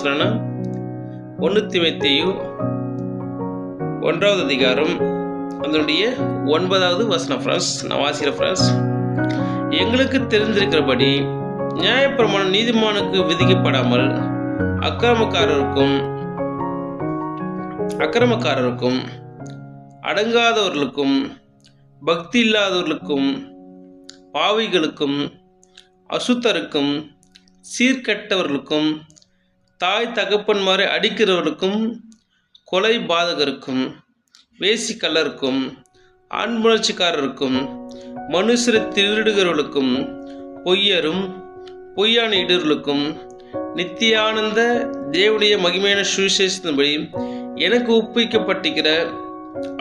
வசனம்னா 1 தீமோத்தேயு 1வது அதிகாரம் அதனுடைய 9வது வசனம் ஃப்ரெண்ட்ஸ். நான் வாசிக்கிறேன் ஃப்ரெண்ட்ஸ். எங்களுக்கு தெரிந்திருக்கிறபடி நியாயப்பிரமாணம் நீதிமானுக்கு விதிக்கப்படாமல் அக்கிரமக்காரருக்கும் அடங்காதவர்களுக்கும் பக்தி இல்லாதவர்களுக்கும் பாவிகளுக்கும் அசுத்தருக்கும் சீர்கெட்டவர்களுக்கும் தாய் தகப்பன்மாரை அடிக்கிறவர்களுக்கும் கொலை பாதகருக்கும் வேசிக்கல்லருக்கும் ஆண்புணர்ச்சிக்காரருக்கும் மனுஷரை திருடுகிறவர்களுக்கும் பொய்யரும் பொய்யான இடர்களுக்கும் நித்தியானந்த தேவனுடைய மகிமையான சுவிசேஷத்தின்படி எனக்கு ஒப்புவிக்கப்பட்டிருக்கிற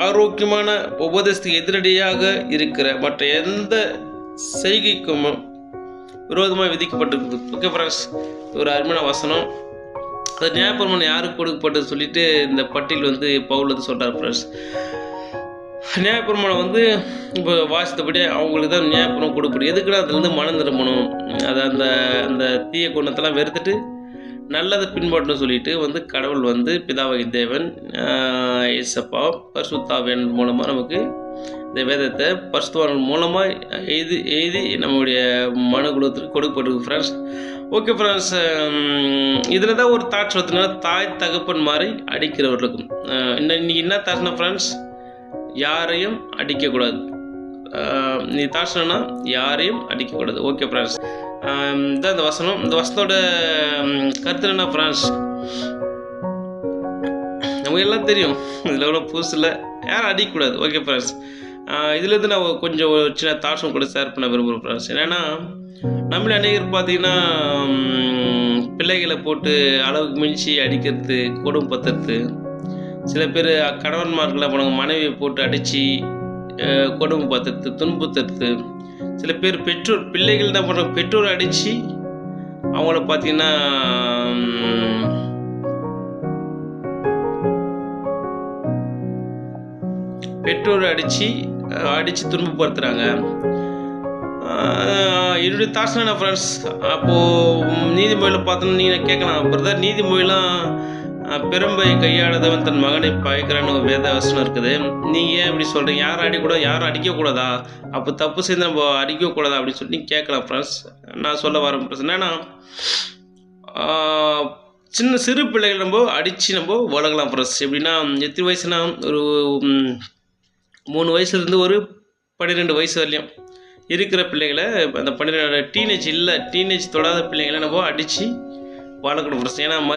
ஆரோக்கியமான உபதேசத்துக்கு எதிரடியாக இருக்கிற மற்ற எந்த செய்கைக்கும் விரோதமாக விதிக்கப்பட்டிருக்குது. ஓகே ஃப்ரெண்ட்ஸ், ஒரு அருமையான வசனம். அது நியாயப்பிரமாணம் யாருக்கு கொடுக்கப்பட்டது சொல்லிட்டு இந்த பட்டியல் பவுல் சொல்கிறார் ஃப்ரெண்ட்ஸ். நியாயப்பிரமாணம் இப்போ வாசித்தபடி அவங்களுக்கு தான் நியாயப்பிரமாணம் கொடுக்கப்படும். எதுக்குன்னா அதுலேருந்து மனம் திரும்பணும், அதை அந்த தீய குணத்தெல்லாம் வெறுத்துட்டு நல்லதை பின்பற்றணும் சொல்லிட்டு கடவுள் பிதாவாகி தேவன் இயேசப்பா பரிசுத்தாவின் மூலமாக நமக்கு இந்த வேதத்தை பரிசுத்தவான்கள் மூலமாக எழுதி நம்மளுடைய மனுக்குலத்துக்கு கொடுக்கப்பட்டிருக்கு ஃப்ரெண்ட்ஸ். ஓகே ஃப்ரெண்ட்ஸ், இதில் தான் ஒரு தாட்ஸ் பார்த்தீங்கன்னா தாய் தகப்பன் மாதிரி அடிக்கிறவர்களுக்கும் இன்னைக்கு என்ன தாட்ஸ்னா ஃப்ரெண்ட்ஸ், யாரையும் அடிக்கக்கூடாது. நீ தாட்ஸ்னா யாரையும் அடிக்கக்கூடாது. ஓகே ஃப்ரெண்ட்ஸ், இதுதான் இந்த வசனம். இந்த வசனத்தோட கருத்து என்ன ஃப்ரெண்ட்ஸ், நமக்கு எல்லாம் தெரியும், இதில் எவ்வளோ புதுசில் யாரும் அடிக்கக்கூடாது. ஓகே ஃப்ரெண்ட்ஸ், இதுலேருந்து நான் கொஞ்சம் ஒரு சின்ன தாட்ஸும் கூட ஷேர் பண்ண விரும்புகிறேன் ஃப்ரெண்ட்ஸ். என்னென்னா நம்மளே அநேகர் பார்த்தீங்கன்னா பிள்ளைகளை போட்டு அளவுக்கு மிஞ்சி அடிக்கிறது, கொடுமைப்படுத்துறது. சில பேர் கணவன்மார்களை போனாங்க மனைவியை போட்டு அடித்து கொடுமைப்படுத்துறது, துன்புறுத்துறது. சில பேர் பிள்ளைகள் தான் பண்ணுறாங்க, பெற்றோரை அடித்து அவங்கள பார்த்தீங்கன்னா பெற்றோரை அடித்து துன்பப்படுத்துகிறாங்க. என்னுடைய தாட்ஸ் என்ன ஃப்ரெண்ட்ஸ், அப்போது நீதிமொழியில் பார்த்தோன்னா நீங்கள் கேட்கலாம், பிரதர் நீதிமொழிலாம் பெரும்பை கையாளதவன் தன் மகனை பாய்க்கிறான்னு ஒரு வேத வசனம் இருக்குது, நீங்கள் ஏன் இப்படி சொல்கிறீங்க, யாரும் அடிக்கூடாது, யாரும் அடிக்கக்கூடாதா, அப்போ தப்பு செய்து நம்ம அடிக்கக்கூடாதா அப்படின்னு சொல்லி நீங்கள் கேட்கலாம் ஃப்ரெண்ட்ஸ். நான் சொல்ல வரேன் ஃப்ரெண்ட்ஸ், என்னன்னா சிறு பிள்ளைகள் நம்ம அடித்து நம்ம வளர்க்கலாம் ஃப்ரெண்ட்ஸ். எப்படின்னா எத்தனை வயசுனா ஒரு 3 வயசுலேருந்து ஒரு 12 வயசு வரலையும் இருக்கிற பிள்ளைகளை அந்த 12 டீனேஜ் தொடாத பிள்ளைங்களை நம்ம அடித்து வளர்க்கணும் ஃப்ரெண்ட்ஸ். ஏன்னா